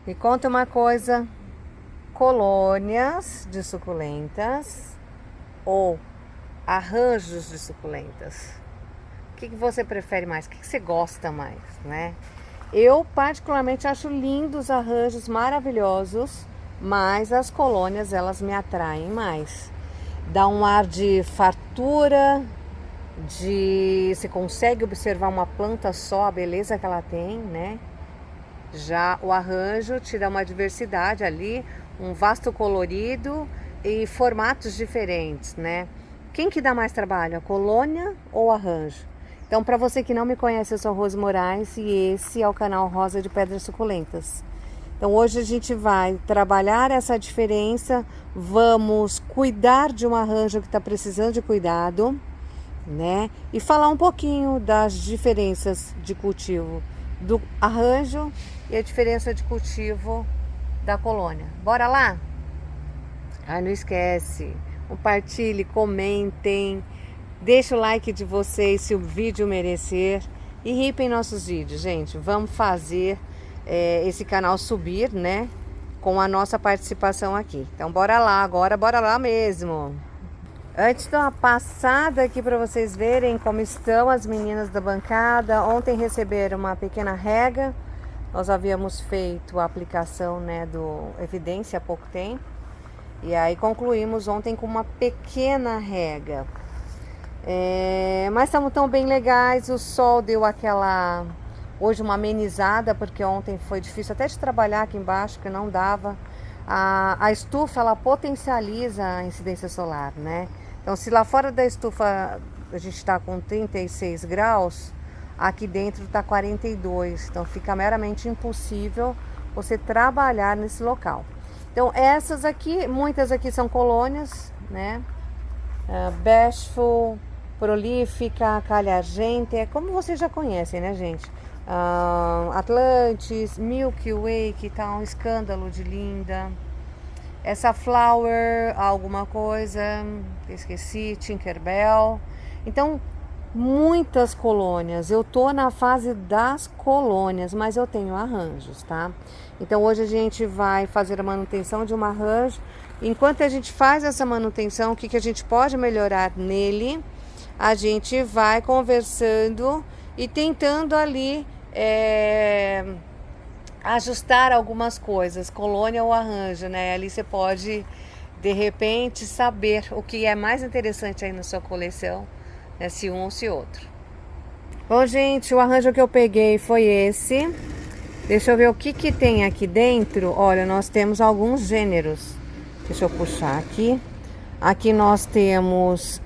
Me conta uma coisa, colônias de suculentas ou arranjos de suculentas? O que você prefere mais? O que você gosta mais, né? Eu particularmente acho lindos arranjos, maravilhosos, mas as colônias elas me atraem mais. Dá um ar de fartura, você consegue observar uma planta só, a beleza que ela tem, né? Já o arranjo te dá uma diversidade ali, um vasto colorido e formatos diferentes, né? Quem que dá mais trabalho, a colônia ou o arranjo? Então, para você que não me conhece, eu sou Rose Moraes e esse é o canal Rosa de Pedras Suculentas. Então, hoje a gente vai trabalhar essa diferença, vamos cuidar de um arranjo que está precisando de cuidado, né? E falar um pouquinho das diferenças de cultivo do arranjo e a diferença de cultivo da colônia. Bora lá? Ah, não esquece, compartilhe, comentem, deixa o like de vocês se o vídeo merecer e ripem nossos vídeos, gente. Vamos fazer esse canal subir, né? Com a nossa participação aqui. Então bora lá, agora bora lá mesmo. Antes de uma passada aqui para vocês verem como estão as meninas da bancada. Ontem receberam uma pequena rega. Nós havíamos feito a aplicação, né, do Evidência há pouco tempo. E aí concluímos ontem com uma pequena rega. Mas estamos tão bem legais. O sol deu aquela... Hoje uma amenizada, porque ontem foi difícil até de trabalhar aqui embaixo, que não dava. A estufa, ela potencializa a incidência solar, né? Então, se lá fora da estufa a gente está com 36 graus, aqui dentro está 42. Então, fica meramente impossível você trabalhar nesse local. Então, essas aqui, muitas aqui são colônias, né? Bashful, Prolífica, Calha Argentea, como vocês já conhecem, né, gente? Atlantis, Milky Way, que tá um escândalo de linda. Essa Flower, alguma coisa, esqueci, Tinkerbell. Então, muitas colônias. Eu tô na fase das colônias, mas eu tenho arranjos, tá? Então, hoje a gente vai fazer a manutenção de um arranjo. Enquanto a gente faz essa manutenção, o que a gente pode melhorar nele, a gente vai conversando e tentando ali ajustar algumas coisas, colônia ou arranjo, né? Ali você pode, de repente, saber o que é mais interessante aí na sua coleção, né? Se um ou se outro. Bom, gente, o arranjo que eu peguei foi esse. Deixa eu ver o que tem aqui dentro. Olha, nós temos alguns gêneros. Deixa eu puxar aqui. Aqui nós temos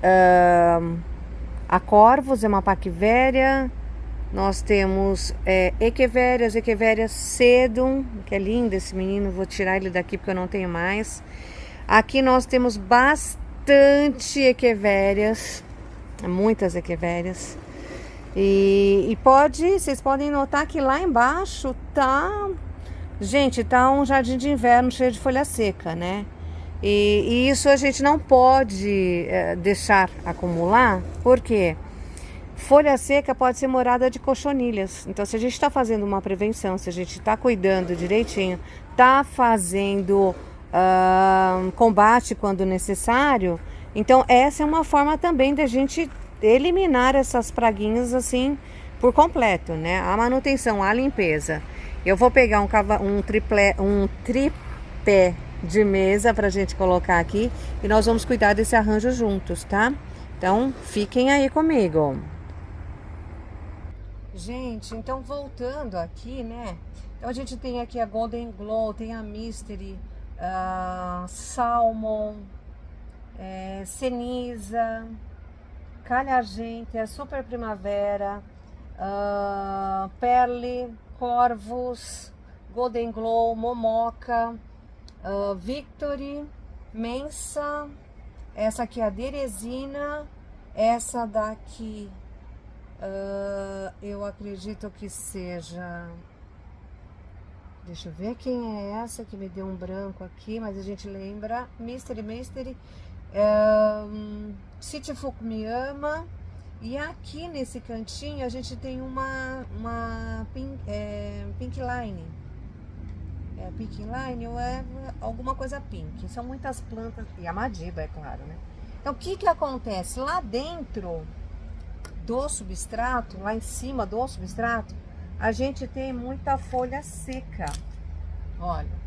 a Corvus, é uma paquivéria. Nós temos Echeveria sedum, que é lindo esse menino. Vou tirar ele daqui porque eu não tenho mais. Aqui nós temos bastante Echeverias, muitas Echeverias. E vocês podem notar que lá embaixo tá... Gente, tá um jardim de inverno cheio de folha seca, né? E isso a gente não pode deixar acumular, porque folha seca pode ser morada de cochonilhas. Então, se a gente está fazendo uma prevenção, se a gente está cuidando direitinho, está fazendo combate quando necessário, então essa é uma forma também da gente eliminar essas praguinhas assim por completo, né? A manutenção, a limpeza. Eu vou pegar um tripé de mesa pra gente colocar aqui e nós vamos cuidar desse arranjo juntos, tá? Então, fiquem aí comigo. Gente, então voltando aqui, né? Então a gente tem aqui a Golden Glow, tem a Mystery, Salmon, Ceniza, Calha Argentea, Super Primavera, Perle, Corvus, Golden Glow, Momoca, Victory, Mensa, essa aqui é a Teresina, essa daqui eu acredito que seja... Deixa eu ver quem é essa que me deu um branco aqui, mas a gente lembra. Mystery, City Folk Me Ama. E aqui nesse cantinho a gente tem uma Pink Line. é Pink Line ou é alguma coisa pink. São muitas plantas. E a Madiba, é claro, né? Então, o que que acontece? Lá dentro do substrato, lá em cima do substrato, a gente tem muita folha seca. Olha.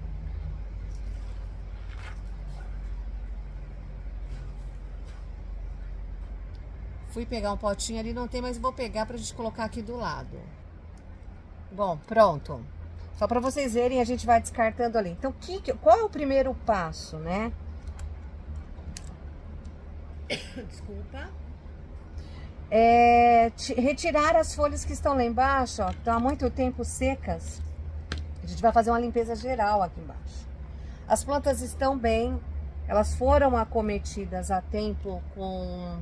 Fui pegar um potinho ali, não tem, mas vou pegar pra gente colocar aqui do lado. Bom, pronto. Só para vocês verem, a gente vai descartando ali. Então, qual é o primeiro passo, né? Desculpa. Retirar as folhas que estão lá embaixo, ó, estão há muito tempo secas. A gente vai fazer uma limpeza geral aqui embaixo. As plantas estão bem, elas foram acometidas a tempo com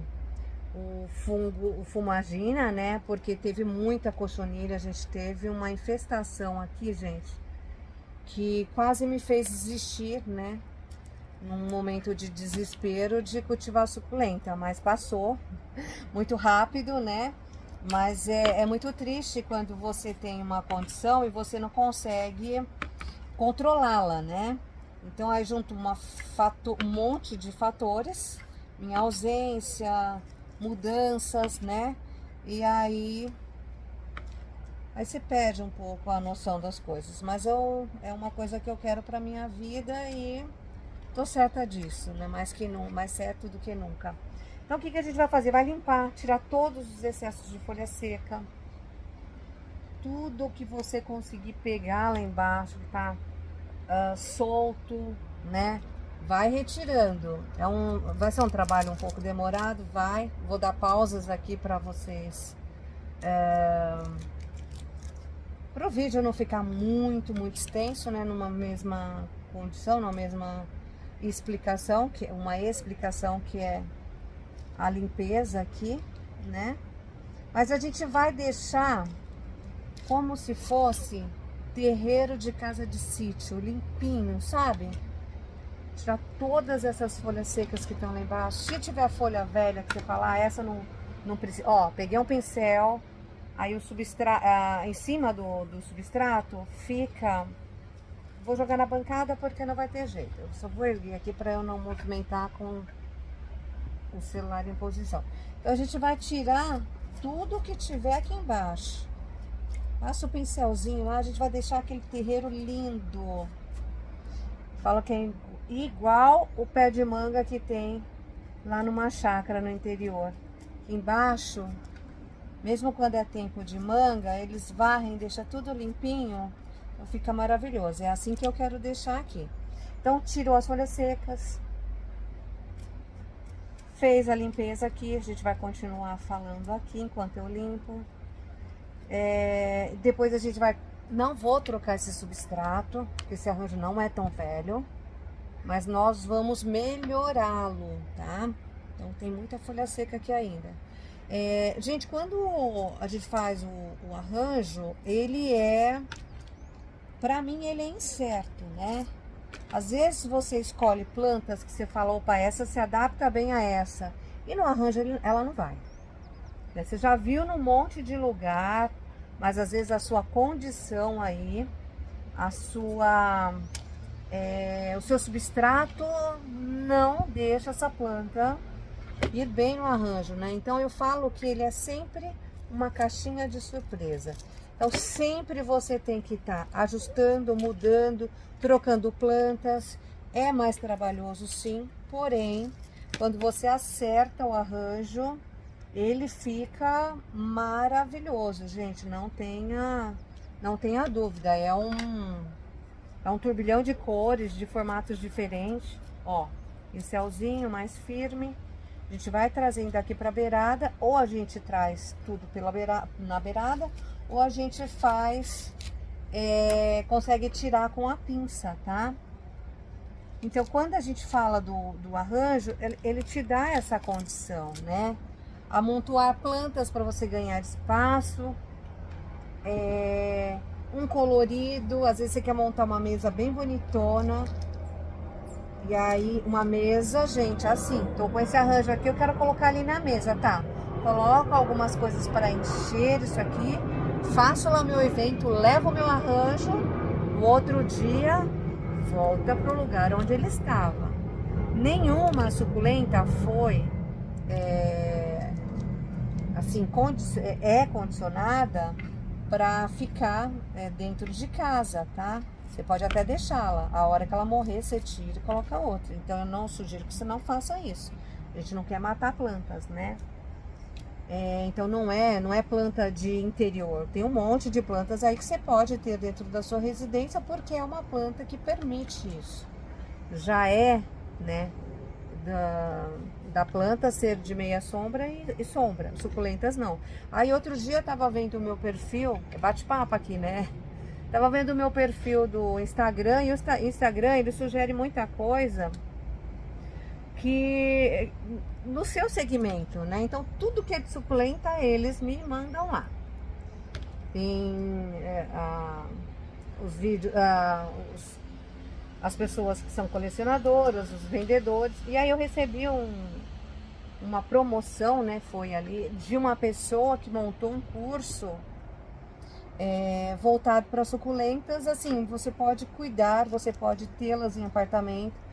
o fungo, o fumagina, né? Porque teve muita cochonilha, a gente teve uma infestação aqui, gente, que quase me fez desistir, né? Num momento de desespero de cultivar suculenta, mas passou muito rápido, né? Mas é muito triste quando você tem uma condição e você não consegue controlá-la, né? Então aí junto um monte de fatores, minha ausência, mudanças, né? E aí você perde um pouco a noção das coisas. Mas é uma coisa que eu quero pra minha vida e tô certa disso, né? Mais certo do que nunca. Então o que a gente vai fazer? Vai limpar, tirar todos os excessos de folha seca. Tudo que você conseguir pegar lá embaixo, tá solto, né? Vai retirando. Vai ser um trabalho um pouco demorado, vai. Vou dar pausas aqui para vocês. Para o vídeo não ficar muito extenso, né? Numa mesma condição, numa mesma explicação, uma explicação que é a limpeza aqui, né? Mas a gente vai deixar como se fosse terreiro de casa de sítio, limpinho, sabe? Tirar todas essas folhas secas que estão lá embaixo. Se tiver folha velha que você falar, essa não precisa. Ó, peguei um pincel, aí o substrato, em cima do substrato fica. Vou jogar na bancada porque não vai ter jeito. Eu só vou erguer aqui para eu não movimentar com o celular em posição. Então a gente vai tirar tudo que tiver aqui embaixo. Passa o pincelzinho lá, a gente vai deixar aquele terreiro lindo. Fala que é igual o pé de manga que tem lá numa chácara no interior. Aqui embaixo, mesmo quando é tempo de manga, eles varrem, deixam tudo limpinho, então fica maravilhoso. É assim que eu quero deixar aqui. Então, tirou as folhas secas, fez a limpeza aqui, a gente vai continuar falando aqui enquanto eu limpo. Depois a gente vai... Não vou trocar esse substrato, porque esse arranjo não é tão velho, mas nós vamos melhorá-lo, tá? Então tem muita folha seca aqui ainda. Gente, quando a gente faz o arranjo, pra mim ele é incerto, né? Às vezes você escolhe plantas que você fala, opa, essa se adapta bem a essa, e no arranjo ela não vai. Você já viu num monte de lugar, mas às vezes a sua condição aí, o seu substrato não deixa essa planta ir bem no arranjo, né? Então eu falo que ele é sempre uma caixinha de surpresa. Então sempre você tem que estar ajustando, mudando, trocando plantas. É mais trabalhoso sim, porém, quando você acerta o arranjo, ele fica maravilhoso, gente. Não tenha dúvida. É um turbilhão de cores, de formatos diferentes. Ó, pincelzinho mais firme. A gente vai trazendo aqui pra beirada, ou a gente traz tudo na beirada, ou a gente consegue tirar com a pinça, tá? Então, quando a gente fala do arranjo, ele te dá essa condição, né? Amontoar plantas para você ganhar espaço, um colorido, às vezes você quer montar uma mesa bem bonitona, e aí uma mesa, gente, assim, tô com esse arranjo aqui, eu quero colocar ali na mesa, tá? Coloco algumas coisas para encher isso aqui, faço lá o meu evento, levo o meu arranjo, No outro dia, volta para o lugar onde ele estava. Nenhuma suculenta foi assim, condicionada para ficar dentro de casa, tá? Você pode até deixá-la. A hora que ela morrer, você tira e coloca outra. Então eu não sugiro que você não faça isso. A gente não quer matar plantas, né? Então não é planta de interior. Tem um monte de plantas aí que você pode ter dentro da sua residência, porque é uma planta que permite isso. Já né, da planta ser de meia sombra e sombra. Suculentas não. Aí outro dia eu tava vendo o meu perfil, bate-papo aqui, né? Tava vendo o meu perfil do Instagram, e o Instagram, ele sugere muita coisa que no seu segmento, né? Então tudo que é de suculenta eles me mandam lá. Tem os vídeos, as pessoas que são colecionadoras, os vendedores. E aí eu recebi uma promoção, né? Foi ali de uma pessoa que montou um curso voltado para suculentas. Assim, você pode cuidar, você pode tê-las em apartamento.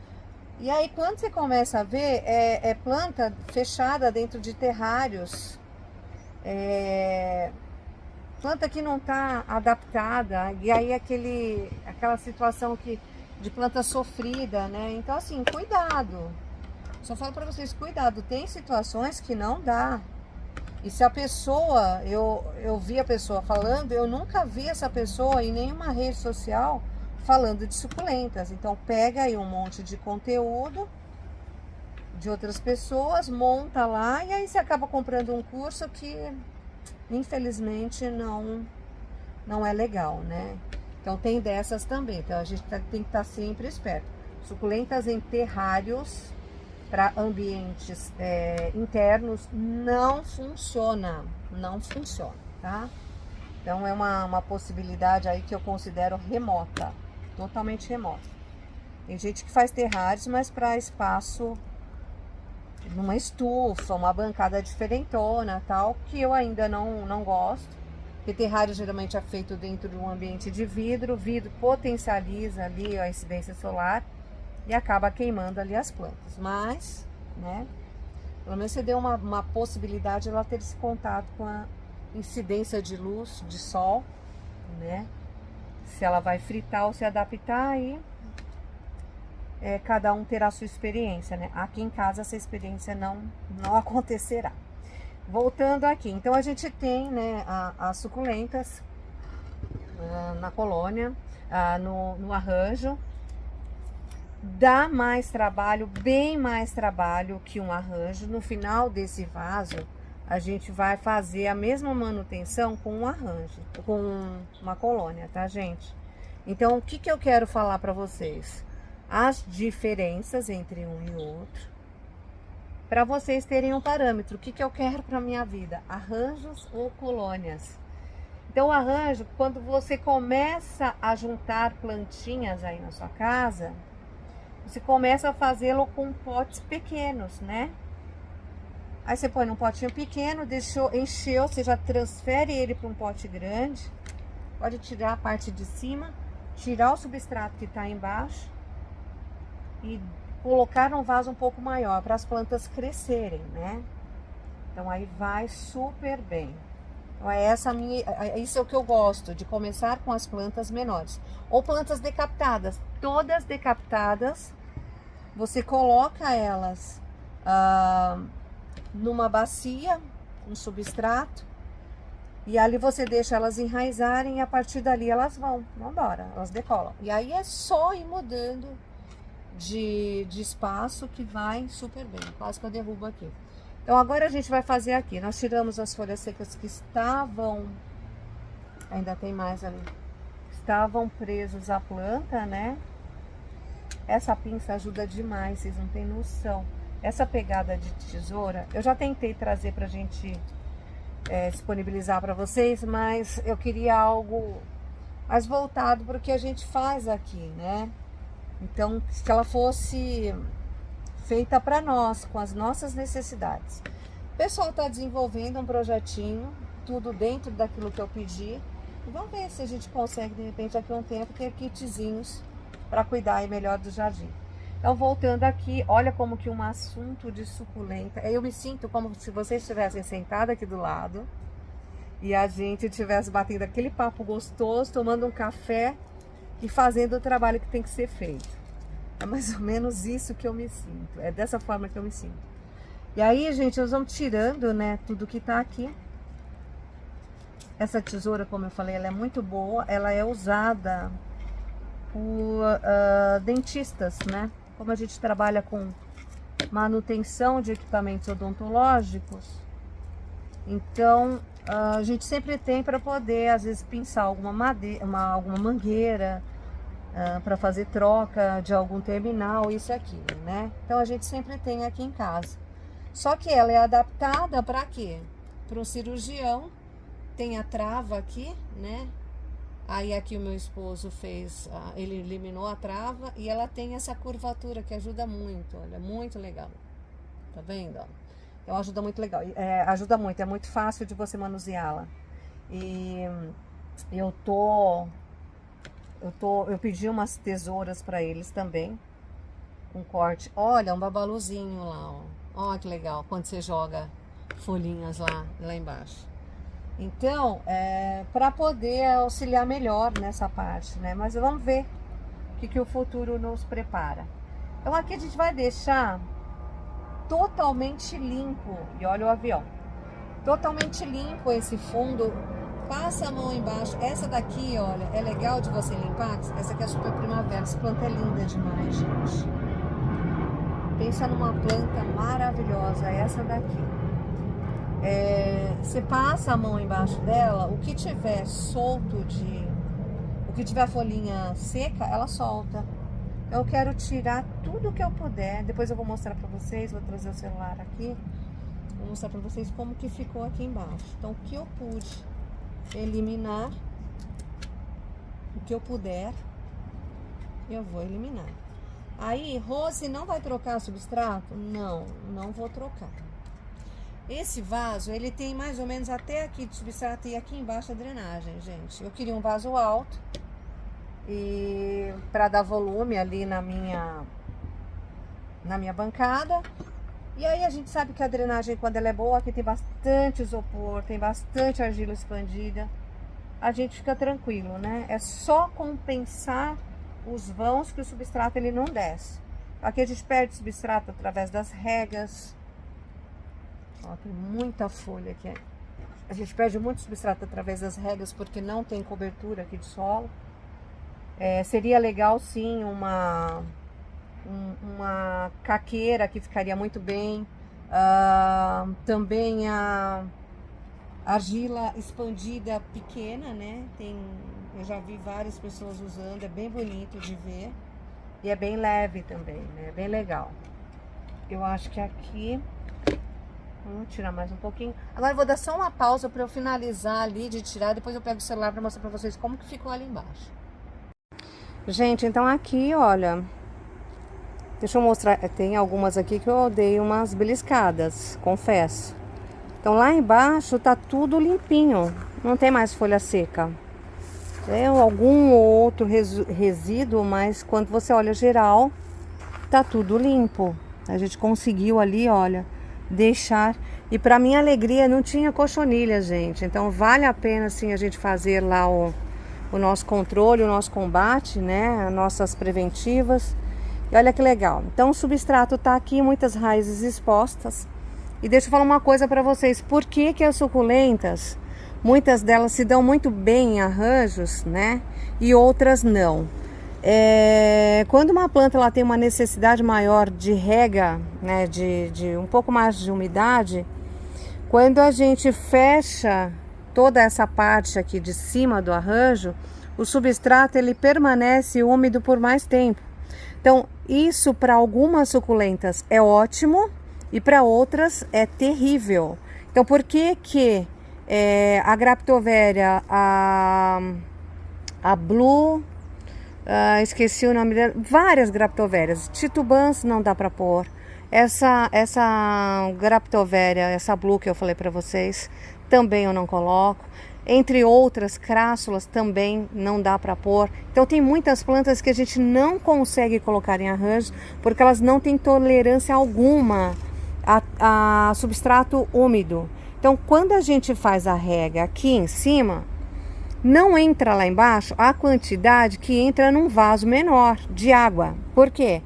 E aí quando você começa a ver, é planta fechada dentro de terrários, planta que não está adaptada, e aí aquela situação de planta sofrida, né? Então assim, cuidado. Só falo para vocês, cuidado, tem situações que não dá. E se a pessoa, eu vi a pessoa falando, eu nunca vi essa pessoa em nenhuma rede social falando de suculentas. Então pega aí um monte de conteúdo de outras pessoas, monta lá, e aí você acaba comprando um curso que infelizmente não é legal, né? Então tem dessas também. Então a gente tem que estar sempre esperto. Suculentas em terrários para ambientes internos não funciona, tá? Então é uma possibilidade aí que eu considero remota, totalmente remota. Tem gente que faz terrários, mas para espaço, numa estufa, uma bancada diferentona, tal, que eu ainda não gosto. Porque terrário geralmente é feito dentro de um ambiente de vidro, o vidro potencializa ali a incidência solar e acaba queimando ali as plantas. Mas, né, pelo menos você deu uma possibilidade de ela ter esse contato com a incidência de luz, de sol, né? Se ela vai fritar ou se adaptar, aí cada um terá a sua experiência, né? Aqui em casa essa experiência não acontecerá. Voltando aqui, então a gente tem, né, as suculentas na colônia, no arranjo. Dá mais trabalho, bem mais trabalho que um arranjo. No final desse vaso, a gente vai fazer a mesma manutenção com um arranjo, com uma colônia, tá, gente? Então, o que eu quero falar para vocês? As diferenças entre um e outro, para vocês terem um parâmetro. O que eu quero para minha vida? Arranjos ou colônias? Então, o arranjo, quando você começa a juntar plantinhas aí na sua casa, você começa a fazê-lo com potes pequenos, né? Aí você põe num potinho pequeno, encheu, você já transfere ele para um pote grande. Pode tirar a parte de cima, tirar o substrato que está embaixo e colocar num vaso um pouco maior para as plantas crescerem, né? Então aí vai super bem. Então isso é o que eu gosto, de começar com as plantas menores. Ou plantas decapitadas, todas decapitadas, você coloca elas numa bacia, um substrato, e ali você deixa elas enraizarem, e a partir dali elas vão embora, elas decolam. E aí é só ir mudando de espaço que vai super bem. Quase que eu derrubo aqui. Então agora a gente vai fazer aqui. Nós tiramos as folhas secas que estavam, ainda tem mais ali, estavam presos à planta, né? Essa pinça ajuda demais, vocês não têm noção. Essa pegada de tesoura, eu já tentei trazer pra gente disponibilizar para vocês, mas eu queria algo mais voltado para o que a gente faz aqui, né? Então, que ela fosse feita para nós, com as nossas necessidades. O pessoal está desenvolvendo um projetinho, tudo dentro daquilo que eu pedi. E vamos ver se a gente consegue, de repente, daqui a um tempo, ter kitzinhos para cuidar aí melhor do jardim. Então, voltando aqui, olha como que um assunto de suculenta... Eu me sinto como se vocês estivessem sentados aqui do lado e a gente estivesse batendo aquele papo gostoso, tomando um café e fazendo o trabalho que tem que ser feito. É mais ou menos isso que eu me sinto. É dessa forma que eu me sinto. E aí, gente, nós vamos tirando, né, tudo que tá aqui. Essa tesoura, como eu falei, ela é muito boa. Ela é usada por dentistas, né? Como a gente trabalha com manutenção de equipamentos odontológicos, então a gente sempre tem para poder, às vezes, pinçar alguma alguma mangueira, para fazer troca de algum terminal, isso e aquilo, né? Então a gente sempre tem aqui em casa. Só que ela é adaptada para quê? Para um cirurgião. Tem a trava aqui, né? Aí aqui o meu esposo fez, ele eliminou a trava e ela tem essa curvatura que ajuda muito, olha, muito legal. Tá vendo? Então ajuda muito legal, ajuda muito, é muito fácil de você manuseá-la. E eu pedi umas tesouras para eles também, com corte. Olha, um babaluzinho lá, ó. Olha que legal, quando você joga folhinhas lá embaixo. Então, para poder auxiliar melhor nessa parte, né? Mas vamos ver o que o futuro nos prepara. Então aqui a gente vai deixar totalmente limpo. E olha o avião. Totalmente limpo esse fundo. Passa a mão embaixo. Essa daqui, olha, é legal de você limpar. Essa aqui é a super primavera. Essa planta é linda demais, gente. Pensa numa planta maravilhosa. Essa daqui. Você passa a mão embaixo dela, o que tiver solto o que tiver folhinha seca, ela solta. Eu quero tirar tudo que eu puder. Depois eu vou mostrar pra vocês, vou trazer o celular aqui, vou mostrar pra vocês como que ficou aqui embaixo. Então, o que eu pude eliminar, o que eu puder, eu vou eliminar. Aí, Rose, não vai trocar substrato? Não, não vou trocar. Esse vaso, ele tem mais ou menos até aqui de substrato e aqui embaixo a drenagem, gente. Eu queria um vaso alto e para dar volume ali na minha bancada. E aí a gente sabe que a drenagem, quando ela é boa, aqui tem bastante isopor, tem bastante argila expandida, a gente fica tranquilo, né? É só compensar os vãos que o substrato ele não desce. Aqui a gente perde substrato através das regas. Ó, tem muita folha aqui. A gente perde muito substrato através das regas porque não tem cobertura aqui de solo. Seria legal sim uma caqueira que ficaria muito bem. Também a argila expandida pequena, né? Eu já vi várias pessoas usando, é bem bonito de ver. E é bem leve também, né? É bem legal. Eu acho que aqui... Vamos tirar mais um pouquinho. Agora eu vou dar só uma pausa para eu finalizar ali de tirar. Depois eu pego o celular para mostrar para vocês como que ficou ali embaixo. Gente, então aqui, olha. Deixa eu mostrar. Tem algumas aqui que eu dei umas beliscadas, confesso. Então lá embaixo tá tudo limpinho. Não tem mais folha seca. Tem algum outro resíduo, mas quando você olha geral, tá tudo limpo. A gente conseguiu ali, olha, deixar. E para minha alegria não tinha cochonilha, gente. Então vale a pena assim a gente fazer lá o nosso controle, o nosso combate, né? As nossas preventivas. E olha que legal. Então o substrato tá aqui, muitas raízes expostas. E deixa eu falar uma coisa para vocês. Por que que as suculentas, muitas delas se dão muito bem em arranjos, né? E outras não. Quando uma planta ela tem uma necessidade maior de rega, né, de um pouco mais de umidade, quando a gente fecha toda essa parte aqui de cima do arranjo, o substrato ele permanece úmido por mais tempo. Então isso para algumas suculentas é ótimo e para outras é terrível. Então por que que a Graptoveria, a Blue... esqueci o nome dela, várias Graptoverias, Titubans não dá para pôr, essa Graptoveria, essa Blue que eu falei para vocês, também eu não coloco, entre outras, crássulas também não dá para pôr. Então tem muitas plantas que a gente não consegue colocar em arranjo porque elas não têm tolerância alguma a substrato úmido. Então quando a gente faz a rega aqui em cima, não entra lá embaixo a quantidade que entra num vaso menor de água. Por quê?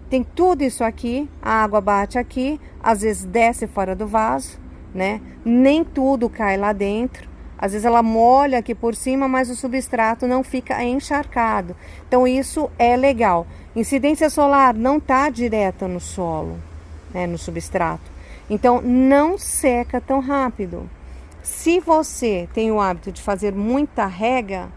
Tem tudo isso aqui, a água bate aqui, às vezes desce fora do vaso, né? Nem tudo cai lá dentro. Às vezes ela molha aqui por cima, mas o substrato não fica encharcado. Então isso é legal. Incidência solar não está direta no solo, né, no substrato. Então não seca tão rápido. Se você tem o hábito de fazer muita rega,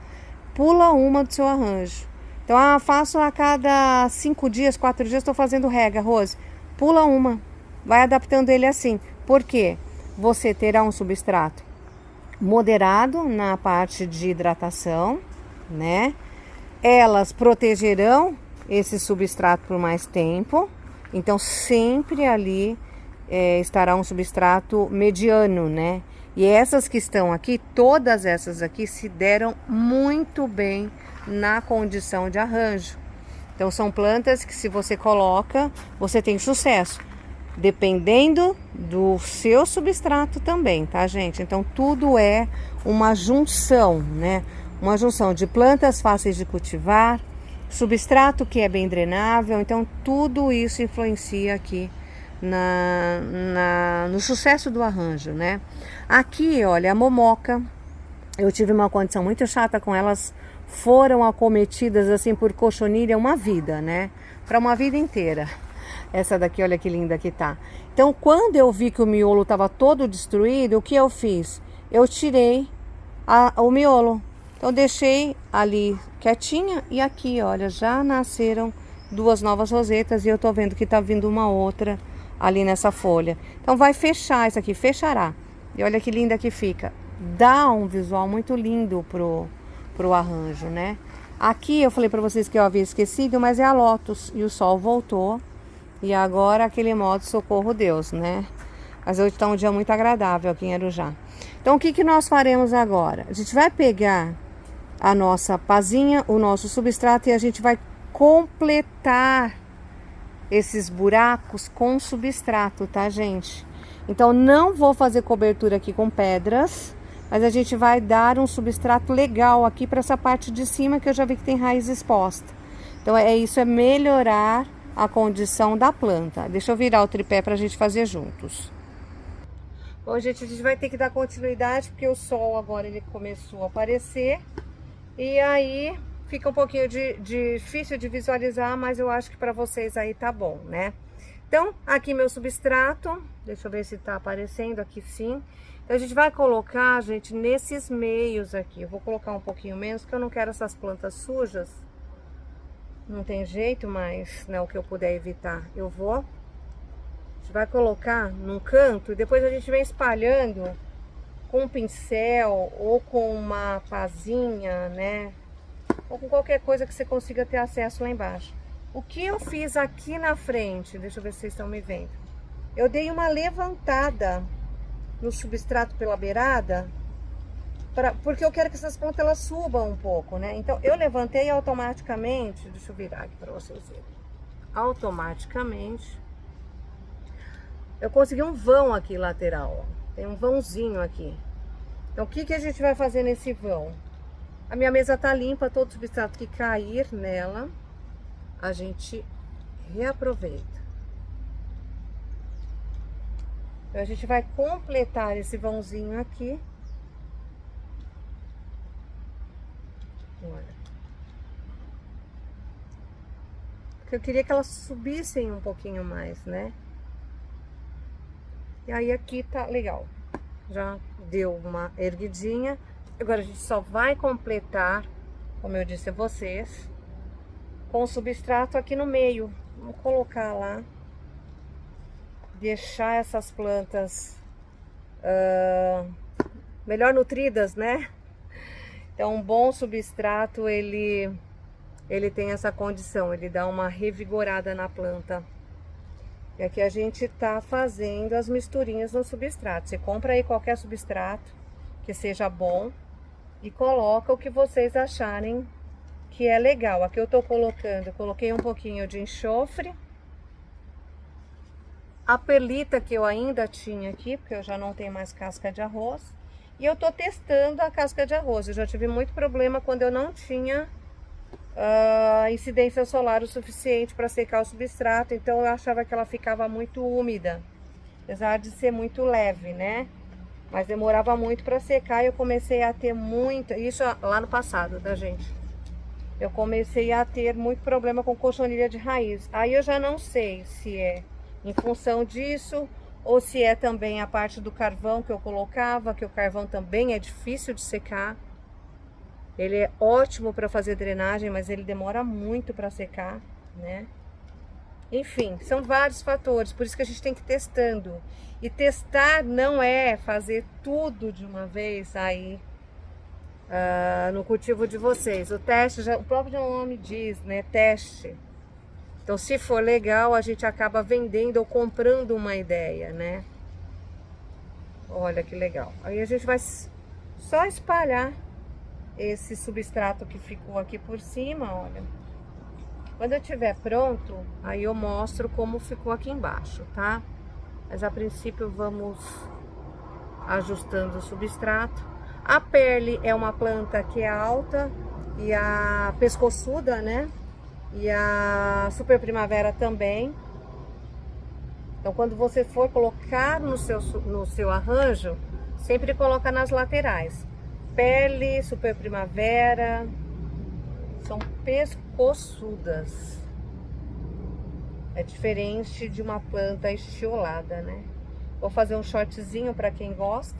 pula uma do seu arranjo. Então, faço a cada 5 dias, 4 dias, estou fazendo rega, Rose. Pula uma, vai adaptando ele assim. Por quê? Você terá um substrato moderado na parte de hidratação, né? Elas protegerão esse substrato por mais tempo. Então, sempre ali estará um substrato mediano, né? E essas que estão aqui, todas essas aqui se deram muito bem na condição de arranjo. Então são plantas que se você coloca, você tem sucesso. Dependendo do seu substrato também, tá, gente? Então tudo é uma junção, né? Uma junção de plantas fáceis de cultivar, substrato que é bem drenável. Então tudo isso influencia aqui no sucesso do arranjo, né? Aqui, olha, a momoca, eu tive uma condição muito chata com elas, foram acometidas assim por cochonilha uma vida, né? Para uma vida inteira. Essa daqui, olha que linda que tá. Então, quando eu vi que o miolo estava todo destruído, o que eu fiz? Eu tirei o miolo. Então, deixei ali quietinha e aqui, olha, já nasceram 2 novas rosetas e eu tô vendo que tá vindo uma outra ali nessa folha. Então vai fechar isso aqui, fechará. E olha que linda que fica. Dá um visual muito lindo pro arranjo, né? Aqui eu falei para vocês que eu havia esquecido, mas é a Lotus. E o sol voltou. E agora aquele modo socorro Deus, né? Mas hoje tá um dia muito agradável aqui em Arujá. Então o que nós faremos agora? A gente vai pegar a nossa pazinha, o nosso substrato, e a gente vai completar esses buracos com substrato, tá, gente? Então não vou fazer cobertura aqui com pedras, mas a gente vai dar um substrato legal aqui para essa parte de cima que eu já vi que tem raiz exposta. Então isso é melhorar a condição da planta. Deixa eu virar o tripé para a gente fazer juntos. Bom, gente, a gente vai ter que dar continuidade porque o sol agora ele começou a aparecer e aí fica um pouquinho difícil de visualizar, mas eu acho que para vocês aí tá bom, né? Então, aqui meu substrato, deixa eu ver se tá aparecendo aqui sim. Então, a gente vai colocar, gente, nesses meios aqui. Eu vou colocar um pouquinho menos, porque eu não quero essas plantas sujas. Não tem jeito, mas, né, o que eu puder evitar, eu vou. A gente vai colocar num canto e depois a gente vem espalhando com um pincel ou com uma pazinha, né? Ou com qualquer coisa que você consiga ter acesso lá embaixo. O que eu fiz aqui na frente, deixa eu ver se vocês estão me vendo. Eu dei uma levantada no substrato pela beirada, porque eu quero que essas plantas elas subam um pouco, né? Então eu levantei automaticamente, deixa eu virar aqui para vocês verem. Automaticamente, eu consegui um vão aqui lateral, ó. Tem um vãozinho aqui. Então o que a gente vai fazer nesse vão? A minha mesa tá limpa, todo substrato que cair nela, a gente reaproveita. Então a gente vai completar esse vãozinho aqui. Olha. Porque eu queria que elas subissem um pouquinho mais, né? E aí aqui tá legal. Já deu uma erguidinha. Agora a gente só vai completar, como eu disse a vocês, com o substrato aqui no meio. Vamos colocar lá. Deixar essas plantas melhor nutridas, né? Então um bom substrato, ele tem essa condição, ele dá uma revigorada na planta. E aqui a gente tá fazendo as misturinhas no substrato. Você compra aí qualquer substrato que seja bom, e coloca o que vocês acharem que é legal. Aqui eu tô colocando, coloquei um pouquinho de enxofre. A perlita que eu ainda tinha aqui, porque eu já não tenho mais casca de arroz. E eu tô testando a casca de arroz. Eu já tive muito problema quando eu não tinha incidência solar o suficiente para secar o substrato. Então eu achava que ela ficava muito úmida, apesar de ser muito leve, né? Mas demorava muito para secar e eu comecei a ter muita... Isso lá no passado, tá, gente? Eu comecei a ter muito problema com cochonilha de raiz. Aí eu já não sei se é em função disso ou se é também a parte do carvão que eu colocava, que o carvão também é difícil de secar. Ele é ótimo para fazer drenagem, mas ele demora muito para secar, né? Enfim, são vários fatores, por isso que a gente tem que ir testando. E testar não é fazer tudo de uma vez aí no cultivo de vocês. O teste, o próprio nome diz, né? Teste. Então, se for legal, a gente acaba vendendo ou comprando uma ideia, né? Olha que legal. Aí a gente vai só espalhar esse substrato que ficou aqui por cima, olha. Quando eu tiver pronto, aí eu mostro como ficou aqui embaixo, tá? Mas a princípio vamos ajustando o substrato. A Perle é uma planta que é alta e a pescoçuda, né? E a Super Primavera também. Então, quando você for colocar no seu arranjo, sempre coloca nas laterais. Perle, Super Primavera, são pescoçudas. É diferente de uma planta estiolada, né? Vou fazer um shortzinho para quem gosta,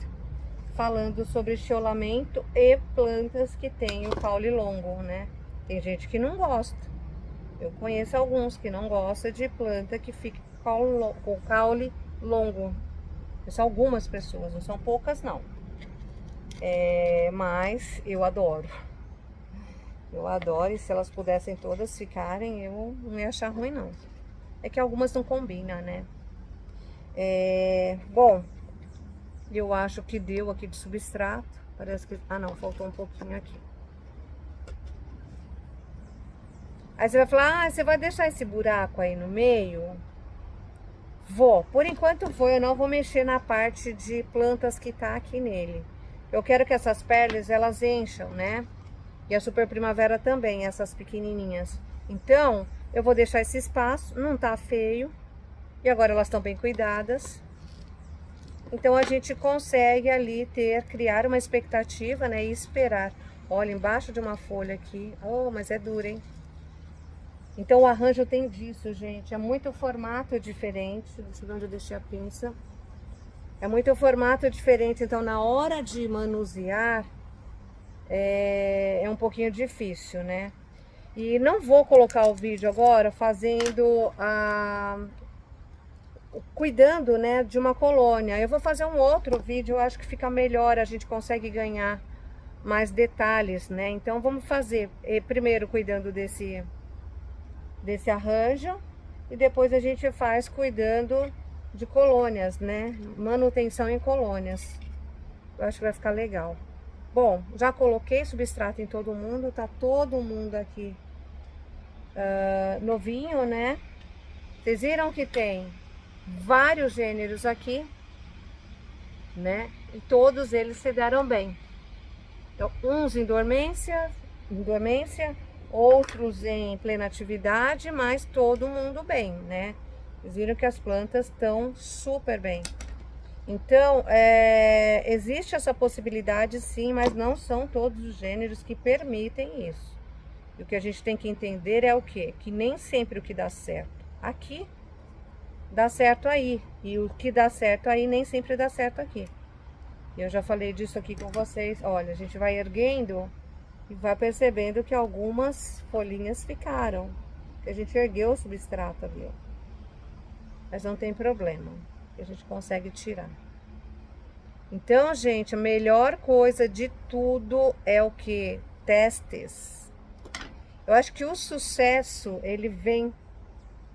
falando sobre estiolamento e plantas que tem o caule longo, né? Tem gente que não gosta. Eu conheço alguns que não gostam de planta que fica com o caule longo. São algumas pessoas, não são poucas não. Mas eu adoro. Eu adoro, e se elas pudessem todas ficarem, eu não ia achar ruim não. É que algumas não combinam, né? Bom, eu acho que deu aqui de substrato. Parece que... Ah, não, faltou um pouquinho aqui. Aí você vai falar, você vai deixar esse buraco aí no meio? Vou, por enquanto vou, eu não vou mexer na parte de plantas que tá aqui nele. Eu quero que essas perles, elas encham, né? E a Super Primavera também, essas pequenininhas. Então, eu vou deixar esse espaço, não tá feio. E agora elas estão bem cuidadas. Então, a gente consegue ali criar uma expectativa, né? E esperar. Olha, embaixo de uma folha aqui. Oh, mas é dura, hein? Então, o arranjo tem disso, gente. É muito formato diferente. Deixa eu ver onde eu deixei a pinça. É muito formato diferente. Então, na hora de manusear, é um pouquinho difícil, né? E não vou colocar o vídeo agora fazendo cuidando, né, de uma colônia. Eu vou fazer um outro vídeo, eu acho que fica melhor, a gente consegue ganhar mais detalhes, né? Então, vamos fazer primeiro cuidando desse arranjo e depois a gente faz cuidando de colônias, né? Manutenção em colônias. Eu acho que vai ficar legal. Bom, já coloquei substrato em todo mundo, tá todo mundo aqui novinho, né? Vocês viram que tem vários gêneros aqui, né? E todos eles se deram bem. Então, uns em dormência, outros em plena atividade, mas todo mundo bem, né? Vocês viram que as plantas estão super bem. Então, existe essa possibilidade sim, mas não são todos os gêneros que permitem isso. E o que a gente tem que entender é o quê? Que nem sempre o que dá certo aqui, dá certo aí. E o que dá certo aí, nem sempre dá certo aqui. Eu já falei disso aqui com vocês. Olha, a gente vai erguendo e vai percebendo que algumas folhinhas ficaram. A gente ergueu o substrato, viu? Mas não tem problema. A gente consegue tirar. Então, gente, a melhor coisa de tudo é o que? Testes. Eu acho que o sucesso, ele vem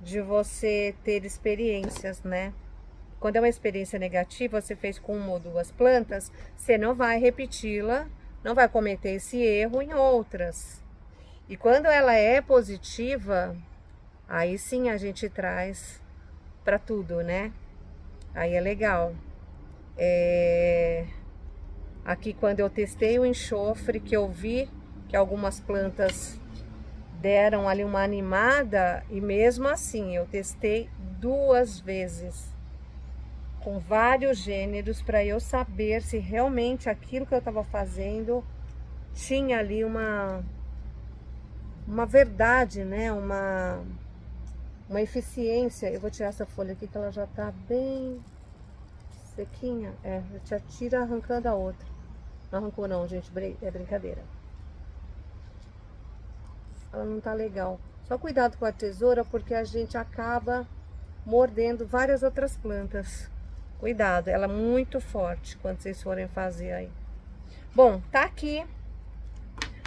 de você ter experiências, né? Quando é uma experiência negativa, você fez com uma ou duas plantas, você não vai repeti-la não vai cometer esse erro em outras. E quando ela é positiva, aí sim a gente traz para tudo, né? Aí é legal. Aqui quando eu testei o enxofre, que eu vi que algumas plantas deram ali uma animada, e mesmo assim eu testei 2 vezes com vários gêneros para eu saber se realmente aquilo que eu estava fazendo tinha ali uma verdade, né? Uma eficiência. Eu vou tirar essa folha aqui que ela já tá bem sequinha. Já tira arrancando a outra. Não arrancou não, gente, é brincadeira. Ela não tá legal. Só cuidado com a tesoura, porque a gente acaba mordendo várias outras plantas. Cuidado, ela é muito forte quando vocês forem fazer aí. Bom, tá aqui.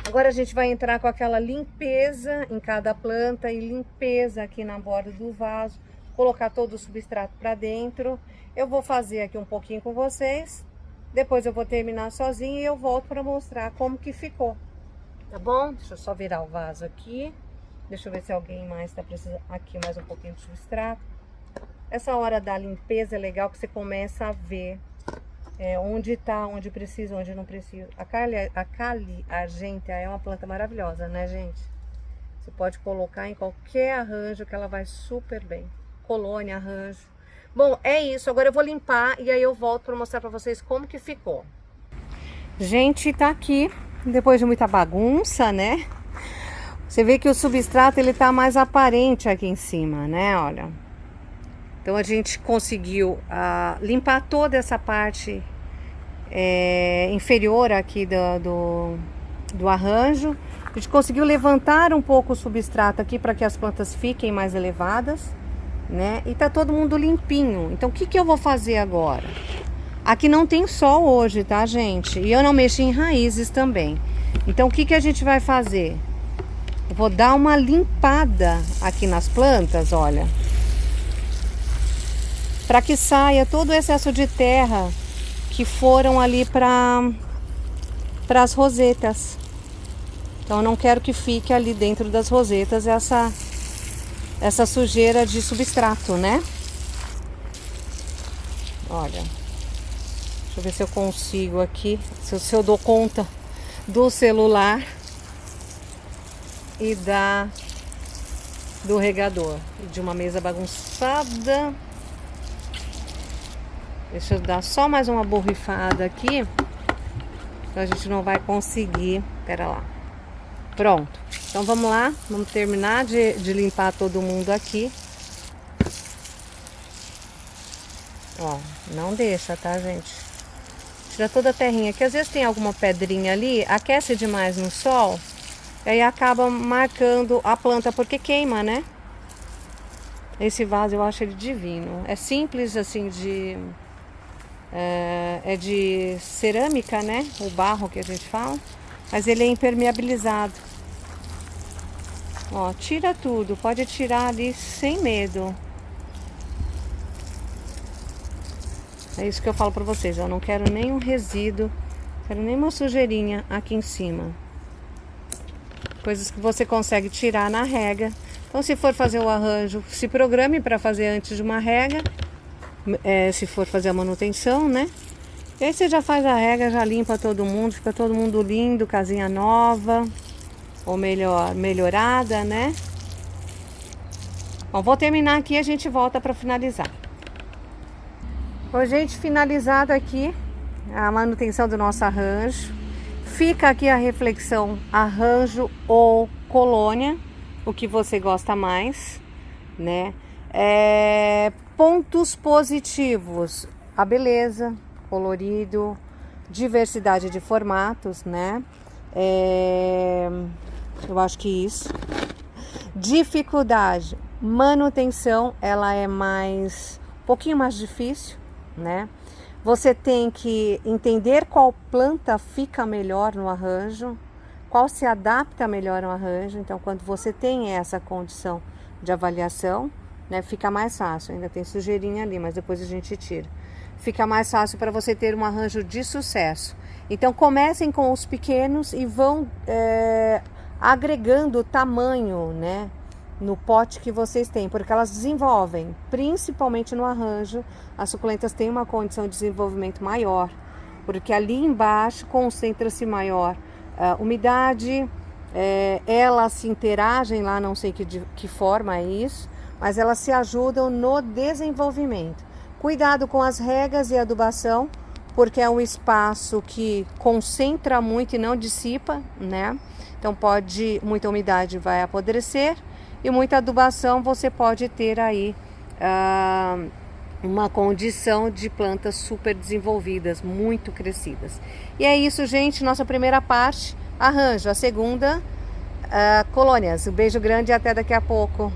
Agora a gente vai entrar com aquela limpeza em cada planta e limpeza aqui na borda do vaso. Colocar todo o substrato para dentro. Eu vou fazer aqui um pouquinho com vocês. Depois eu vou terminar sozinha e eu volto para mostrar como que ficou. Tá bom? Deixa eu só virar o vaso aqui. Deixa eu ver se alguém mais tá precisando. Aqui mais um pouquinho de substrato. Essa hora da limpeza é legal que você começa a ver onde tá, onde precisa, onde não precisa. A Cali Argentea é uma planta maravilhosa, né, gente? Você pode colocar em qualquer arranjo que ela vai super bem. Colônia, arranjo. Bom, é isso. Agora eu vou limpar e aí eu volto para mostrar para vocês como que ficou. Gente, tá aqui. Depois de muita bagunça, né? Você vê que o substrato ele tá mais aparente aqui em cima, né? Olha. Então a gente conseguiu limpar toda essa parte inferior aqui do arranjo. A gente conseguiu levantar um pouco o substrato aqui para que as plantas fiquem mais elevadas, né? E tá todo mundo limpinho. Então o que que eu vou fazer agora? Aqui não tem sol hoje, tá, gente? E eu não mexi em raízes também. Então o que que a gente vai fazer? Eu vou dar uma limpada aqui nas plantas, olha. Para que saia todo o excesso de terra que foram ali para as rosetas. Então eu não quero que fique ali dentro das rosetas essa sujeira de substrato, né? Olha. Deixa eu ver se eu consigo aqui, se eu dou conta do celular e do regador. E de uma mesa bagunçada. Deixa eu dar só mais uma borrifada aqui. A gente não vai conseguir. Pera lá. Pronto. Então vamos lá. Vamos terminar de limpar todo mundo aqui. Ó, não deixa, tá, gente? Tira toda a terrinha. Que às vezes tem alguma pedrinha ali, aquece demais no sol. E aí acaba marcando a planta, porque queima, né? Esse vaso eu acho ele divino. É simples assim é de cerâmica, né? O barro que a gente fala. Mas ele é impermeabilizado. Ó, tira tudo. Pode tirar ali sem medo. É isso que eu falo pra vocês. Eu não quero nenhum resíduo. Quero nenhuma sujeirinha aqui em cima. Coisas que você consegue tirar na rega. Então se for fazer o arranjo, se programe para fazer antes de uma rega. Se for fazer a manutenção, né? E aí você já faz a rega, já limpa todo mundo, fica todo mundo lindo, casinha nova, ou melhor, melhorada, né? Bom, vou terminar aqui e a gente volta para finalizar. Bom, gente, finalizado aqui a manutenção do nosso arranjo. Fica aqui a reflexão, arranjo ou colônia, o que você gosta mais, né? Pontos positivos, a beleza, colorido, diversidade de formatos, né? Eu acho que isso. Dificuldade, manutenção, ela é um pouquinho mais difícil, né? Você tem que entender qual planta fica melhor no arranjo, qual se adapta melhor no arranjo. Então, quando você tem essa condição de avaliação, né, fica mais fácil. Ainda tem sujeirinha ali, mas depois a gente tira. fica mais fácil para você ter um arranjo de sucesso. Então comecem com os pequenos e vão agregando tamanho, né, no pote que vocês têm, porque elas desenvolvem, principalmente no arranjo, as suculentas têm uma condição de desenvolvimento maior, porque ali embaixo concentra-se maior umidade, elas se interagem lá, não sei que forma é isso, mas elas se ajudam no desenvolvimento. Cuidado com as regas e adubação, porque é um espaço que concentra muito e não dissipa, né? Então muita umidade vai apodrecer e muita adubação você pode ter aí uma condição de plantas super desenvolvidas, muito crescidas. E é isso, gente, nossa primeira parte, arranjo. A segunda, colônias. Um beijo grande e até daqui a pouco.